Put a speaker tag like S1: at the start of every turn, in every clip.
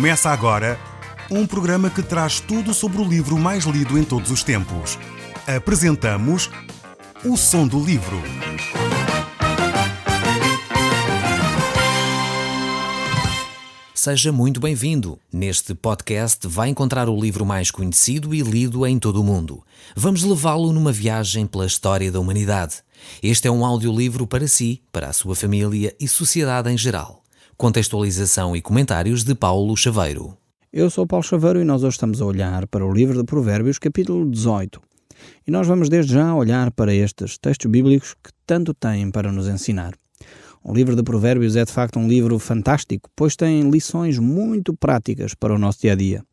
S1: Começa agora um programa que traz tudo sobre o livro mais lido em todos os tempos. Apresentamos O Som do Livro.
S2: Seja muito bem-vindo. Neste podcast vai encontrar o livro mais conhecido e lido em todo o mundo. Vamos levá-lo numa viagem pela história da humanidade. Este é um audiolivro para si, para a sua família e sociedade em geral. Contextualização e comentários de Paulo Chaveiro.
S3: Eu sou Paulo Chaveiro e nós hoje estamos a olhar para o livro de Provérbios, capítulo 18. E nós vamos desde já olhar para estes textos bíblicos que tanto têm para nos ensinar. O livro de Provérbios é de facto um livro fantástico, pois tem lições muito práticas para o nosso dia-a-dia.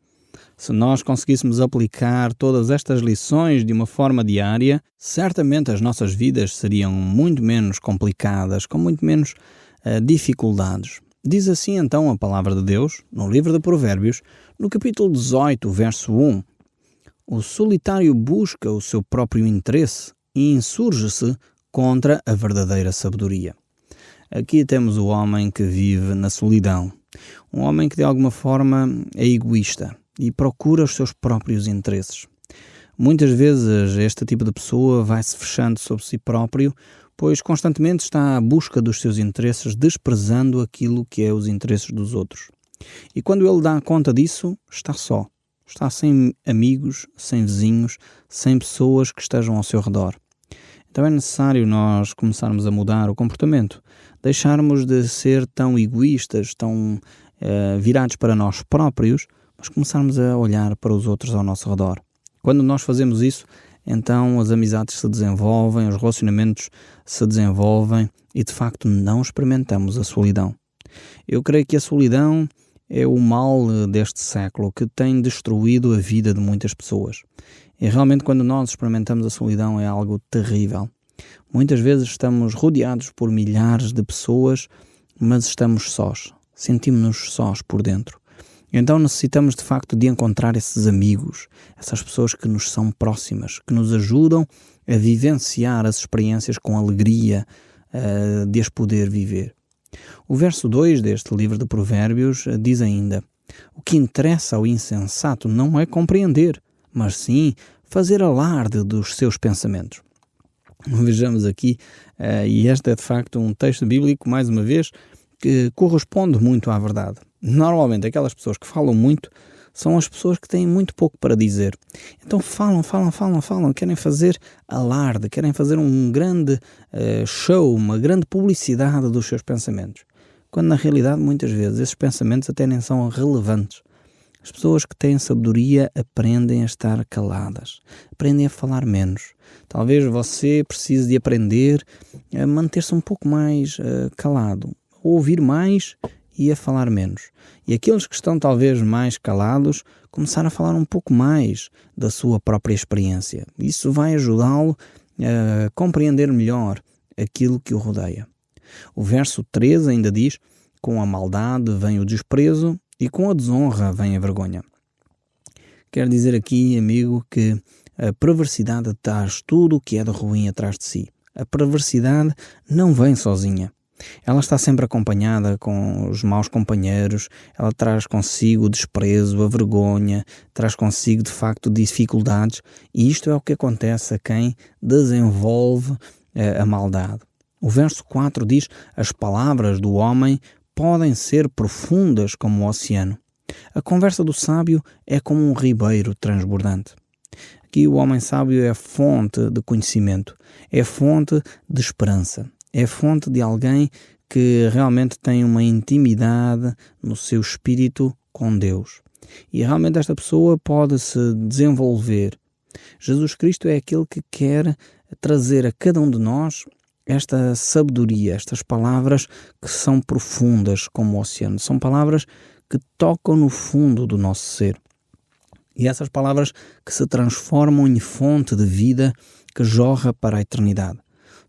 S3: Se nós conseguíssemos aplicar todas estas lições de uma forma diária, certamente as nossas vidas seriam muito menos complicadas, com muito menos dificuldades. Diz assim então a palavra de Deus, no livro de Provérbios, no capítulo 18, verso 1. O solitário busca o seu próprio interesse e insurge-se contra a verdadeira sabedoria. Aqui temos o homem que vive na solidão. Um homem que de alguma forma é egoísta e procura os seus próprios interesses. Muitas vezes este tipo de pessoa vai se fechando sobre si próprio, pois constantemente está à busca dos seus interesses, desprezando aquilo que é os interesses dos outros. E quando ele dá conta disso, está só. Está sem amigos, sem vizinhos, sem pessoas que estejam ao seu redor. Então é necessário nós começarmos a mudar o comportamento, deixarmos de ser tão egoístas, tão virados para nós próprios, mas começarmos a olhar para os outros ao nosso redor. Quando nós fazemos isso, então as amizades se desenvolvem, os relacionamentos se desenvolvem e de facto não experimentamos a solidão. Eu creio que a solidão é o mal deste século que tem destruído a vida de muitas pessoas. E realmente quando nós experimentamos a solidão é algo terrível. Muitas vezes estamos rodeados por milhares de pessoas, mas estamos sós. Sentimos-nos sós por dentro. Então necessitamos de facto de encontrar esses amigos, essas pessoas que nos são próximas, que nos ajudam a vivenciar as experiências com alegria de as poder viver. O verso 2 deste livro de Provérbios diz ainda: o que interessa ao insensato não é compreender, mas sim fazer alarde dos seus pensamentos. Vejamos aqui, e este é de facto um texto bíblico, mais uma vez, que corresponde muito à verdade. Normalmente aquelas pessoas que falam muito são as pessoas que têm muito pouco para dizer. Então falam, querem fazer alarde, querem fazer um grande show, uma grande publicidade dos seus pensamentos. Quando na realidade muitas vezes esses pensamentos até nem são relevantes. As pessoas que têm sabedoria aprendem a estar caladas, aprendem a falar menos. Talvez você precise de aprender a manter-se um pouco mais calado, a ouvir mais e a falar menos. E aqueles que estão talvez mais calados, começar a falar um pouco mais da sua própria experiência. Isso vai ajudá-lo a compreender melhor aquilo que o rodeia. O verso 3 ainda diz: com a maldade vem o desprezo e com a desonra vem a vergonha. Quer dizer aqui, amigo, que a perversidade traz tudo o que é de ruim atrás de si. A perversidade não vem sozinha. Ela está sempre acompanhada com os maus companheiros, ela traz consigo o desprezo, a vergonha, traz consigo de facto dificuldades, e isto é o que acontece a quem desenvolve a maldade. O verso 4 diz: as palavras do homem podem ser profundas como o oceano. A conversa do sábio é como um ribeiro transbordante. Aqui o homem sábio é fonte de conhecimento, é fonte de esperança. É fonte de alguém que realmente tem uma intimidade no seu espírito com Deus. E realmente esta pessoa pode se desenvolver. Jesus Cristo é aquele que quer trazer a cada um de nós esta sabedoria, estas palavras que são profundas como o oceano. São palavras que tocam no fundo do nosso ser. E essas palavras que se transformam em fonte de vida que jorra para a eternidade.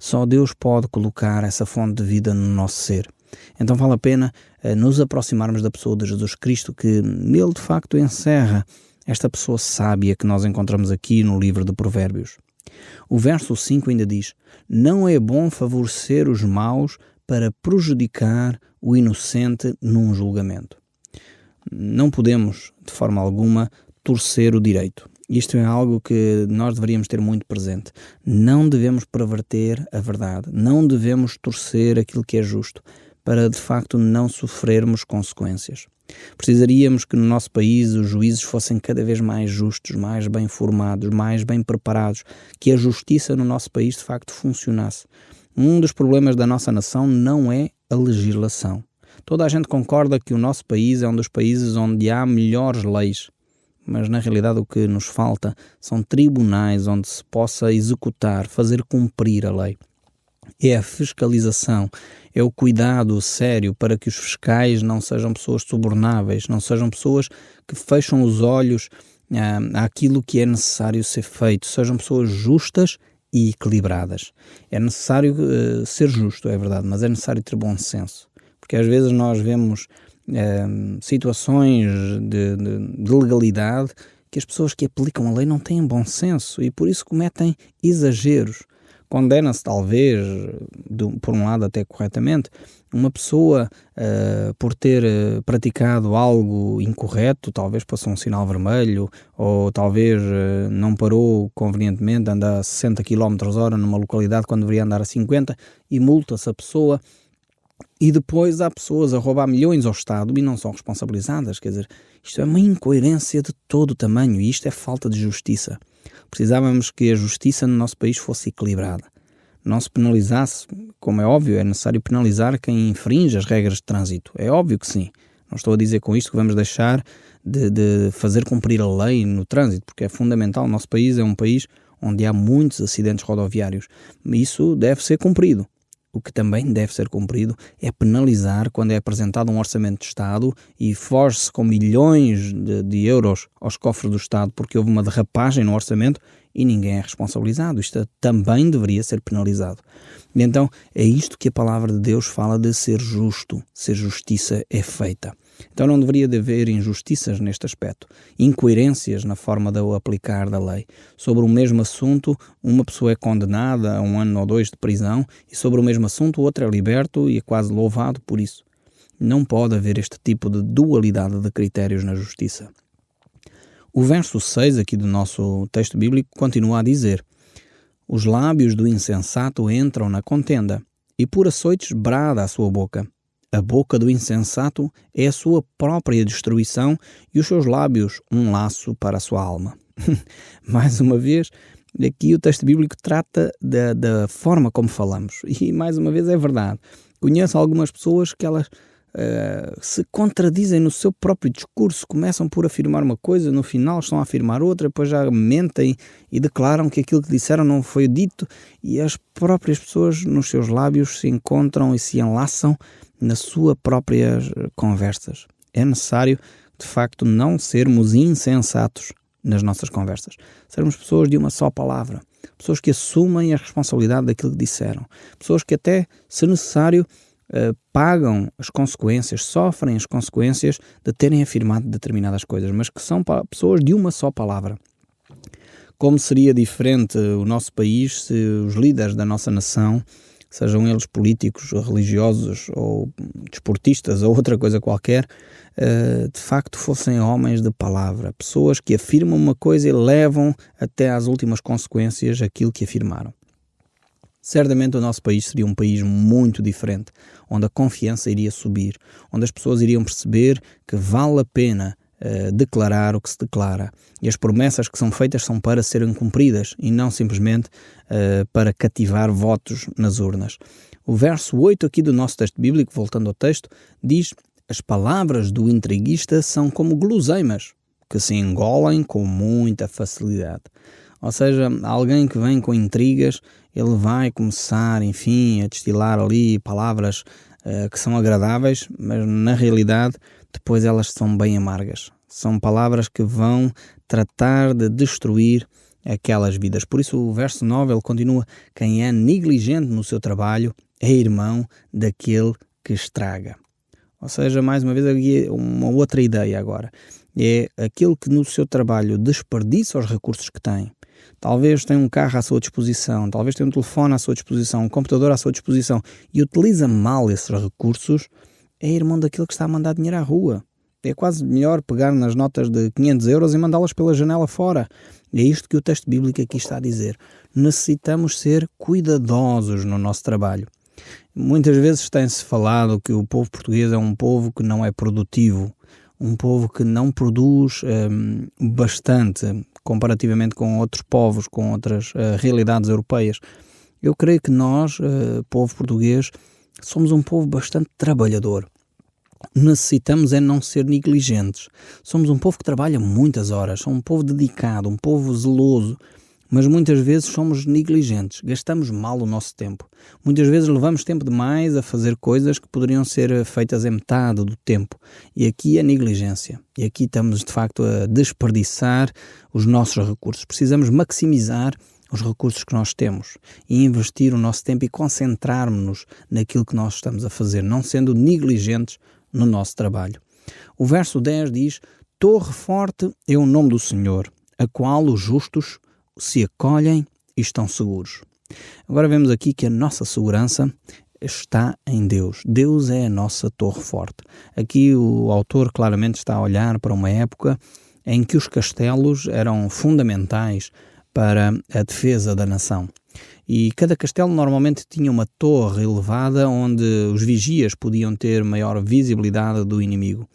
S3: Só Deus pode colocar essa fonte de vida no nosso ser. Então vale a pena nos aproximarmos da pessoa de Jesus Cristo, que nele de facto encerra esta pessoa sábia que nós encontramos aqui no livro de Provérbios. O verso 5 ainda diz: não é bom favorecer os maus para prejudicar o inocente num julgamento. não podemos, de forma alguma, torcer o direito. Isto é algo que nós deveríamos ter muito presente. Não devemos perverter a verdade, não devemos torcer aquilo que é justo, para de facto não sofrermos consequências. Precisaríamos que no nosso país os juízes fossem cada vez mais justos, mais bem formados, mais bem preparados, que a justiça no nosso país de facto funcionasse. Um dos problemas da nossa nação não é a legislação. Toda a gente concorda que o nosso país é um dos países onde há melhores leis, mas na realidade o que nos falta são tribunais onde se possa executar, fazer cumprir a lei. É a fiscalização, é o cuidado sério para que os fiscais não sejam pessoas subornáveis, não sejam pessoas que fecham os olhos àquilo que é necessário ser feito, sejam pessoas justas e equilibradas. É necessário ser justo, é verdade, mas é necessário ter bom senso, porque às vezes nós vemos situações de legalidade que as pessoas que aplicam a lei não têm bom senso e por isso cometem exageros. Condena-se talvez, por um lado até corretamente, uma pessoa por ter praticado algo incorreto, talvez passou um sinal vermelho, ou talvez não parou convenientemente, anda a 60 km/h numa localidade quando deveria andar a 50, e multa-se a pessoa, e depois há pessoas a roubar milhões ao Estado e não são responsabilizadas. Quer dizer, isto é uma incoerência de todo o tamanho e isto é falta de justiça. Precisávamos que a justiça no nosso país fosse equilibrada. Não se penalizasse, como é óbvio, é necessário penalizar quem infringe as regras de trânsito. É óbvio que sim. Não estou a dizer com isto que vamos deixar de fazer cumprir a lei no trânsito, porque é fundamental. O nosso país é um país onde há muitos acidentes rodoviários. Isso deve ser cumprido. O que também deve ser cumprido é penalizar quando é apresentado um orçamento de Estado e foge-se com milhões de euros aos cofres do Estado porque houve uma derrapagem no orçamento e ninguém é responsabilizado. Isto também deveria ser penalizado. E então é isto que a palavra de Deus fala de ser justo, ser justiça é feita. Então não deveria de haver injustiças neste aspecto, incoerências na forma de aplicar da lei. Sobre o mesmo assunto, uma pessoa é condenada a 1 ano ou 2 de prisão e sobre o mesmo assunto outro é liberto e é quase louvado por isso. Não pode haver este tipo de dualidade de critérios na justiça. O verso 6 aqui do nosso texto bíblico continua a dizer: os lábios do insensato entram na contenda e por açoites brada a sua boca. A boca do insensato é a sua própria destruição e os seus lábios um laço para a sua alma. Mais uma vez, aqui o texto bíblico trata da forma como falamos. E mais uma vez é verdade. Conheço algumas pessoas que elas se contradizem no seu próprio discurso, começam por afirmar uma coisa, no final estão a afirmar outra, depois já mentem e declaram que aquilo que disseram não foi dito e as próprias pessoas nos seus lábios se encontram e se enlaçam nas suas próprias conversas. É necessário, de facto, não sermos insensatos nas nossas conversas. Sermos pessoas de uma só palavra. Pessoas que assumem a responsabilidade daquilo que disseram. Pessoas que até, se necessário, pagam as consequências, sofrem as consequências de terem afirmado determinadas coisas, mas que são pessoas de uma só palavra. Como seria diferente o nosso país se os líderes da nossa nação, sejam eles políticos, ou religiosos, ou desportistas, ou outra coisa qualquer, de facto fossem homens de palavra, pessoas que afirmam uma coisa e levam até às últimas consequências aquilo que afirmaram. Certamente o nosso país seria um país muito diferente, onde a confiança iria subir, onde as pessoas iriam perceber que vale a pena declarar o que se declara. E as promessas que são feitas são para serem cumpridas e não simplesmente para cativar votos nas urnas. O verso 8 aqui do nosso texto bíblico, voltando ao texto, diz: as palavras do intriguista são como guloseimas, que se engolem com muita facilidade. Ou seja, alguém que vem com intrigas, ele vai começar, enfim, a destilar ali palavras que são agradáveis, mas na realidade depois elas são bem amargas. São palavras que vão tratar de destruir aquelas vidas. Por isso o verso 9 ele continua: quem é negligente no seu trabalho é irmão daquele que estraga. Ou seja, mais uma vez aqui uma outra ideia agora. É aquele que no seu trabalho desperdiça os recursos que tem. Talvez tenha um carro à sua disposição, talvez tenha um telefone à sua disposição, um computador à sua disposição e utiliza mal esses recursos, é irmão daquele que está a mandar dinheiro à rua. É quase melhor pegar nas notas de 500 euros e mandá-las pela janela fora. É isto que o texto bíblico aqui está a dizer. Necessitamos ser cuidadosos no nosso trabalho. Muitas vezes tem-se falado que o povo português é um povo que não é produtivo, um povo que não produz bastante comparativamente com outros povos, com outras realidades europeias. Eu creio que nós, povo português, somos um povo bastante trabalhador. Necessitamos é não ser negligentes. Somos um povo que trabalha muitas horas, somos um povo dedicado, um povo zeloso, mas muitas vezes somos negligentes, gastamos mal o nosso tempo. Muitas vezes levamos tempo demais a fazer coisas que poderiam ser feitas em metade do tempo. E aqui é negligência. E aqui estamos, de facto, a desperdiçar os nossos recursos. Precisamos maximizar os recursos que nós temos e investir o nosso tempo e concentrarmos-nos naquilo que nós estamos a fazer, não sendo negligentes no nosso trabalho. O verso 10 diz: Torre forte é o nome do Senhor, a qual os justos se acolhem e estão seguros. Agora vemos aqui que a nossa segurança está em Deus. Deus é a nossa torre forte. Aqui o autor claramente está a olhar para uma época em que os castelos eram fundamentais para a defesa da nação. E cada castelo normalmente tinha uma torre elevada onde os vigias podiam ter maior visibilidade do inimigo.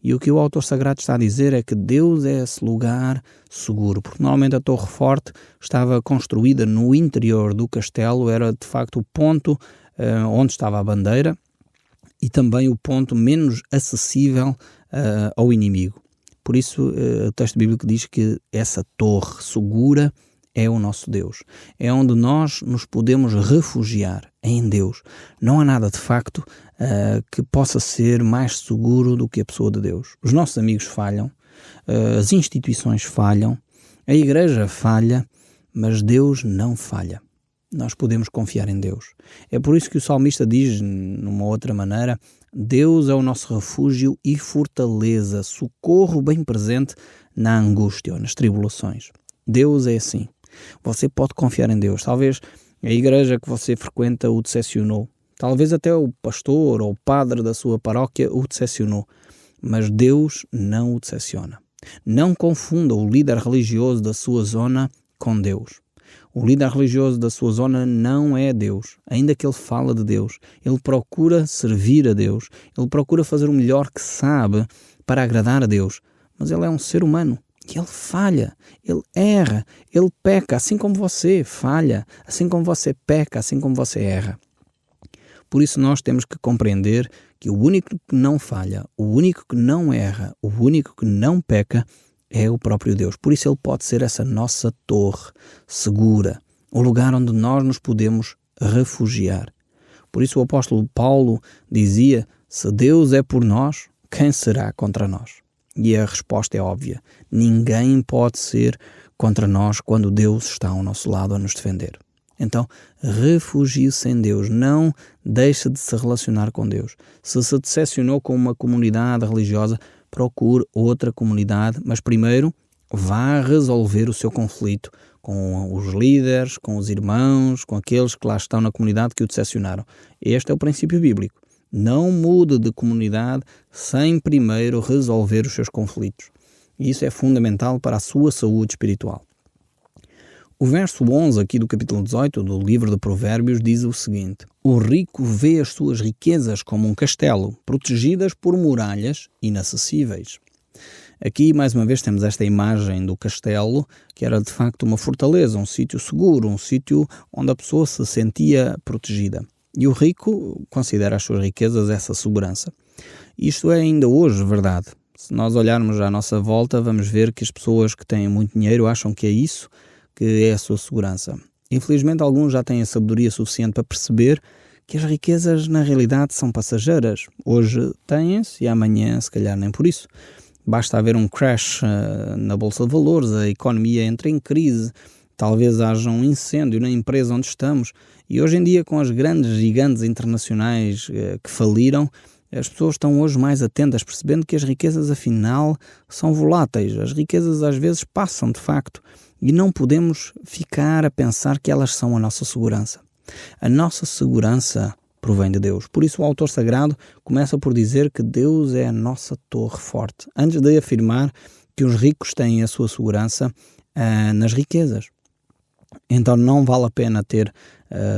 S3: E o que o autor sagrado está a dizer é que Deus é esse lugar seguro, porque normalmente a torre forte estava construída no interior do castelo, era de facto o ponto onde estava a bandeira e também o ponto menos acessível ao inimigo. Por isso o texto bíblico diz que essa torre segura é o nosso Deus. É onde nós nos podemos refugiar, em Deus. Não há nada de facto que possa ser mais seguro do que a pessoa de Deus. Os nossos amigos falham, as instituições falham, a igreja falha, mas Deus não falha. Nós podemos confiar em Deus. É por isso que o salmista diz, numa outra maneira, Deus é o nosso refúgio e fortaleza, socorro bem presente na angústia, nas tribulações. Deus é assim. Você pode confiar em Deus. Talvez a igreja que você frequenta o decepcionou. Talvez até o pastor ou o padre da sua paróquia o decepcionou. Mas Deus não o decepciona. Não confunda o líder religioso da sua zona com Deus. O líder religioso da sua zona não é Deus. Ainda que ele fala de Deus, ele procura servir a Deus. Ele procura fazer o melhor que sabe para agradar a Deus. Mas ele é um ser humano. E ele falha, ele erra, ele peca, assim como você falha, assim como você peca, assim como você erra. Por isso nós temos que compreender que o único que não falha, o único que não erra, o único que não peca é o próprio Deus. Por isso ele pode ser essa nossa torre segura, o lugar onde nós nos podemos refugiar. Por isso o apóstolo Paulo dizia: se Deus é por nós, quem será contra nós? E a resposta é óbvia. Ninguém pode ser contra nós quando Deus está ao nosso lado a nos defender. Então, refugie-se em Deus. Não deixe de se relacionar com Deus. Se decepcionou com uma comunidade religiosa, procure outra comunidade, mas primeiro vá resolver o seu conflito com os líderes, com os irmãos, com aqueles que lá estão na comunidade que o decepcionaram. Este é o princípio bíblico. Não mude de comunidade sem primeiro resolver os seus conflitos. E isso é fundamental para a sua saúde espiritual. O verso 11 aqui do capítulo 18 do livro de Provérbios diz o seguinte: o rico vê as suas riquezas como um castelo, protegidas por muralhas inacessíveis. Aqui, mais uma vez, temos esta imagem do castelo, que era de facto uma fortaleza, um sítio seguro, um sítio onde a pessoa se sentia protegida. E o rico considera as suas riquezas essa segurança. Isto é ainda hoje verdade. Se nós olharmos à nossa volta, vamos ver que as pessoas que têm muito dinheiro acham que é isso que é a sua segurança. Infelizmente, alguns já têm a sabedoria suficiente para perceber que as riquezas, na realidade, são passageiras. Hoje têm-se e amanhã, se calhar, nem por isso. Basta haver um crash na Bolsa de Valores, a economia entra em crise, talvez haja um incêndio na empresa onde estamos. E hoje em dia, com as grandes gigantes internacionais que faliram, as pessoas estão hoje mais atentas, percebendo que as riquezas, afinal, são voláteis. As riquezas, às vezes, passam, de facto, e não podemos ficar a pensar que elas são a nossa segurança. A nossa segurança provém de Deus. Por isso o autor sagrado começa por dizer que Deus é a nossa torre forte, antes de afirmar que os ricos têm a sua segurança nas riquezas. Então não vale a pena ter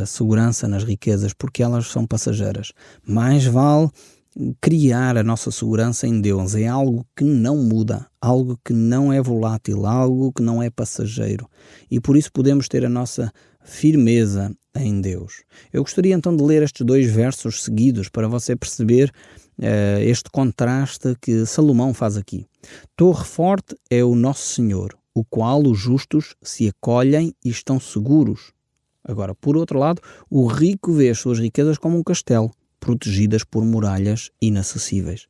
S3: segurança nas riquezas, porque elas são passageiras. Mais vale criar a nossa segurança em Deus. É algo que não muda, algo que não é volátil, algo que não é passageiro. E por isso podemos ter a nossa firmeza em Deus. Eu gostaria então de ler estes 2 versos seguidos para você perceber este contraste que Salomão faz aqui. Torre forte é o nosso Senhor, o qual os justos se acolhem e estão seguros. Agora, por outro lado, o rico vê as suas riquezas como um castelo, protegidas por muralhas inacessíveis.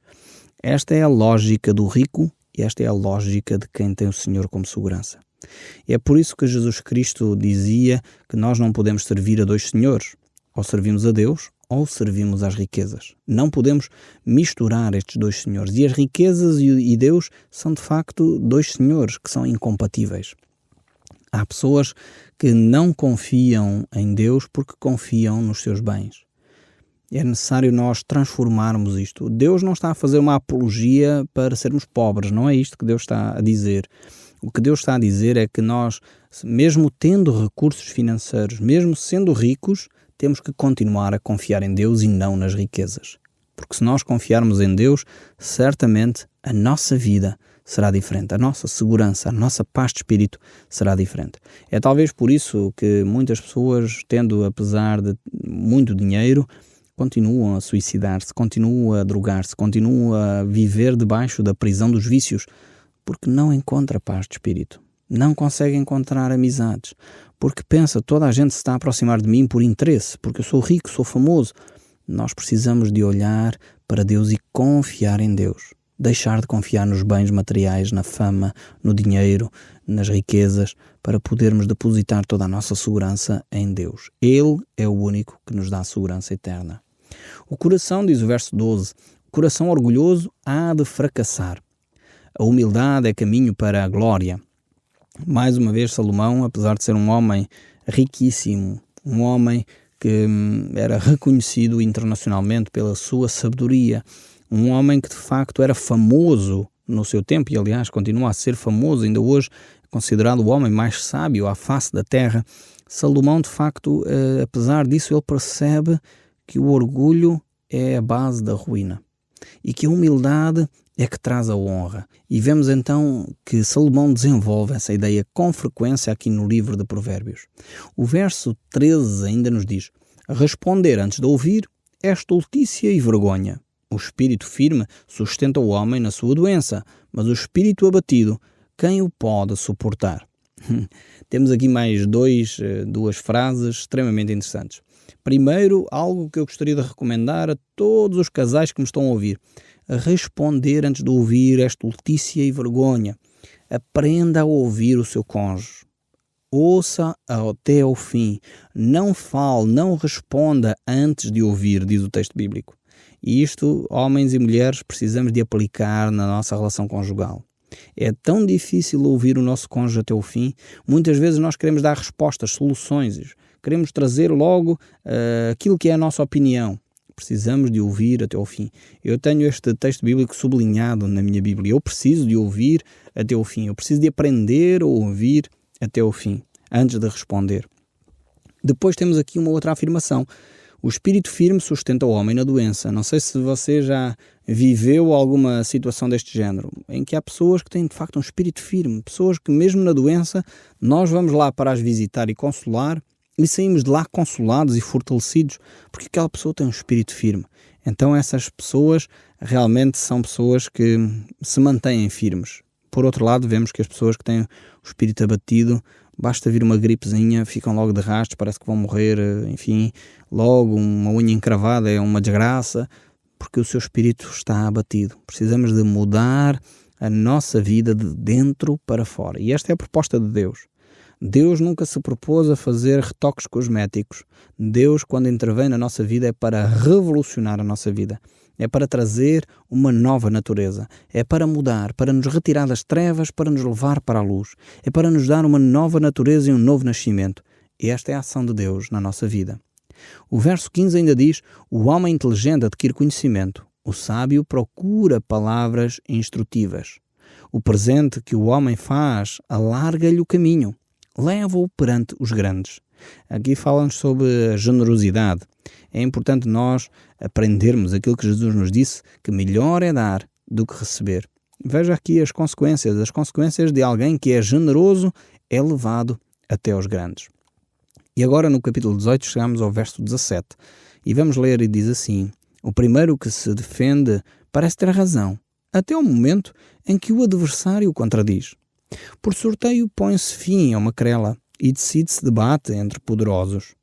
S3: Esta é a lógica do rico e esta é a lógica de quem tem o Senhor como segurança. É por isso que Jesus Cristo dizia que nós não podemos servir a 2 senhores. Ou servimos a Deus ou servimos às riquezas. Não podemos misturar estes 2 senhores. E as riquezas e Deus são de facto 2 senhores que são incompatíveis. Há pessoas que não confiam em Deus porque confiam nos seus bens. É necessário nós transformarmos isto. Deus não está a fazer uma apologia para sermos pobres, não é isto que Deus está a dizer. O que Deus está a dizer é que nós, mesmo tendo recursos financeiros, mesmo sendo ricos, temos que continuar a confiar em Deus e não nas riquezas. Porque se nós confiarmos em Deus, certamente a nossa vida será diferente, a nossa segurança, a nossa paz de espírito será diferente. É talvez por isso que muitas pessoas, tendo apesar de muito dinheiro, continuam a suicidar-se, continuam a drogar-se, continuam a viver debaixo da prisão dos vícios, porque não encontra paz de espírito, não consegue encontrar amizades, porque pensa, toda a gente se está a aproximar de mim por interesse, porque eu sou rico, sou famoso. Nós precisamos de olhar para Deus e confiar em Deus. Deixar de confiar nos bens materiais, na fama, no dinheiro, nas riquezas, para podermos depositar toda a nossa segurança em Deus. Ele é o único que nos dá a segurança eterna. O coração, diz o verso 12, o coração orgulhoso há de fracassar. A humildade é caminho para a glória. Mais uma vez, Salomão, apesar de ser um homem riquíssimo, um homem que era reconhecido internacionalmente pela sua sabedoria, um homem que de facto era famoso no seu tempo e aliás continua a ser famoso, ainda hoje considerado o homem mais sábio à face da terra, Salomão de facto, apesar disso, ele percebe que o orgulho é a base da ruína e que a humildade é que traz a honra. E vemos então que Salomão desenvolve essa ideia com frequência aqui no livro de Provérbios. O verso 13 ainda nos diz: responder antes de ouvir é estultícia e vergonha. O espírito firme sustenta o homem na sua doença, mas o espírito abatido, quem o pode suportar? Temos aqui mais duas frases extremamente interessantes. Primeiro, algo que eu gostaria de recomendar a todos os casais que me estão a ouvir. Responder antes de ouvir é estultícia e vergonha. Aprenda a ouvir o seu cônjuge. Ouça até ao fim. Não fale, não responda antes de ouvir, diz o texto bíblico. E isto, homens e mulheres, precisamos de aplicar na nossa relação conjugal. É tão difícil ouvir o nosso cônjuge até o fim. Muitas vezes nós queremos dar respostas, soluções. Queremos trazer logo aquilo que é a nossa opinião. Precisamos de ouvir até ao fim. Eu tenho este texto bíblico sublinhado na minha Bíblia. Eu preciso de ouvir até ao fim. Eu preciso de aprender a ouvir até ao fim, antes de responder. Depois temos aqui uma outra afirmação. O espírito firme sustenta o homem na doença. Não sei se você já viveu alguma situação deste género, em que há pessoas que têm de facto um espírito firme, pessoas que mesmo na doença nós vamos lá para as visitar e consolar e saímos de lá consolados e fortalecidos porque aquela pessoa tem um espírito firme. Então essas pessoas realmente são pessoas que se mantêm firmes. Por outro lado, vemos que as pessoas que têm o espírito abatido, basta vir uma gripezinha, ficam logo de rastros, parece que vão morrer, enfim, logo uma unha encravada é uma desgraça, porque o seu espírito está abatido. Precisamos de mudar a nossa vida de dentro para fora. E esta é a proposta de Deus. Deus nunca se propôs a fazer retoques cosméticos. Deus, quando intervém na nossa vida, é para revolucionar a nossa vida. É para trazer uma nova natureza. É para mudar, para nos retirar das trevas, para nos levar para a luz. É para nos dar uma nova natureza e um novo nascimento. E esta é a ação de Deus na nossa vida. O verso 15 ainda diz: o homem inteligente adquire conhecimento, o sábio procura palavras instrutivas. O presente que o homem faz alarga-lhe o caminho, leva-o perante os grandes. Aqui fala-nos sobre a generosidade. É importante nós aprendermos aquilo que Jesus nos disse, que melhor é dar do que receber. Veja aqui as consequências de alguém que é generoso é levado até aos grandes. E agora no capítulo 18 chegamos ao verso 17 e vamos ler e diz assim: o primeiro que se defende parece ter razão, até ao momento em que o adversário o contradiz. Por sorteio põe-se fim a uma querela e decide-se debate entre poderosos.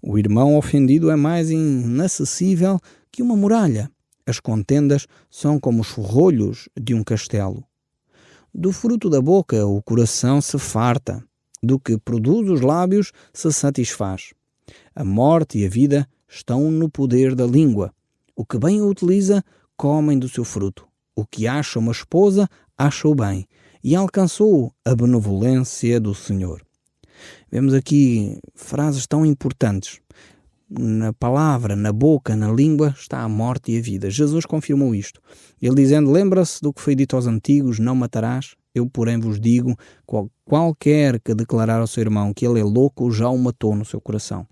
S3: O irmão ofendido é mais inacessível que uma muralha. As contendas são como os ferrolhos de um castelo. Do fruto da boca o coração se farta, do que produz os lábios se satisfaz. A morte e a vida estão no poder da língua. O que bem a utiliza, comem do seu fruto. O que acha uma esposa, acha o bem, e alcançou a benevolência do Senhor. Vemos aqui frases tão importantes. Na palavra, na boca, na língua, está a morte e a vida. Jesus confirmou isto. Ele dizendo: lembra-se do que foi dito aos antigos, não matarás? Eu, porém, vos digo, qualquer que declarar ao seu irmão que ele é louco, já o matou no seu coração.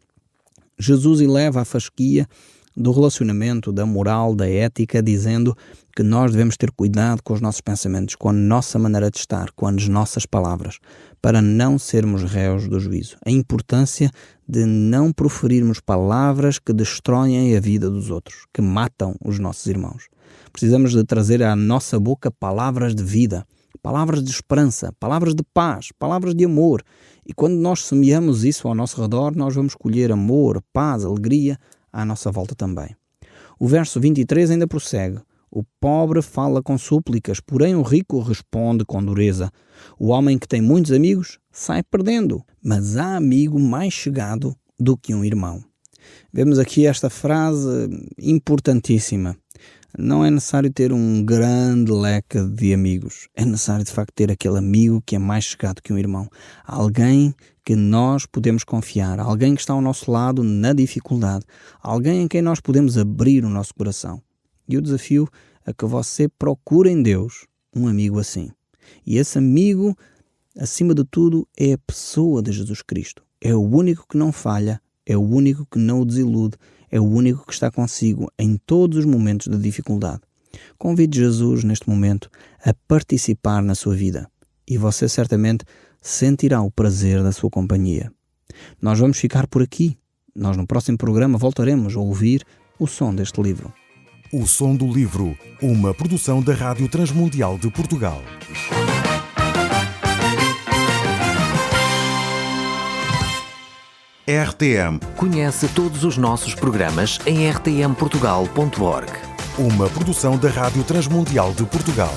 S3: Jesus eleva a fasquia do relacionamento, da moral, da ética, dizendo que nós devemos ter cuidado com os nossos pensamentos, com a nossa maneira de estar, com as nossas palavras, para não sermos réus do juízo. A importância de não proferirmos palavras que destroem a vida dos outros, que matam os nossos irmãos. Precisamos de trazer à nossa boca palavras de vida, palavras de esperança, palavras de paz, palavras de amor. E quando nós semeamos isso ao nosso redor, nós vamos colher amor, paz, alegria à nossa volta também. O verso 23 ainda prossegue: o pobre fala com súplicas, porém o rico responde com dureza. O homem que tem muitos amigos sai perdendo, mas há amigo mais chegado do que um irmão. Vemos aqui esta frase importantíssima. Não é necessário ter um grande leque de amigos. É necessário, de facto, ter aquele amigo que é mais chegado que um irmão. Alguém que nós podemos confiar. Alguém que está ao nosso lado na dificuldade. Alguém em quem nós podemos abrir o nosso coração. E o desafio é que você procure em Deus um amigo assim. E esse amigo, acima de tudo, é a pessoa de Jesus Cristo. É o único que não falha. É o único que não o desilude. É o único que está consigo em todos os momentos de dificuldade. Convide Jesus neste momento a participar na sua vida e você certamente sentirá o prazer da sua companhia. Nós vamos ficar por aqui. Nós no próximo programa voltaremos a ouvir o som deste livro.
S1: O Som do Livro, uma produção da Rádio Transmundial de Portugal. RTM.
S2: Conhece todos os nossos programas em rtmportugal.org.
S1: Uma produção da Rádio Transmundial de Portugal.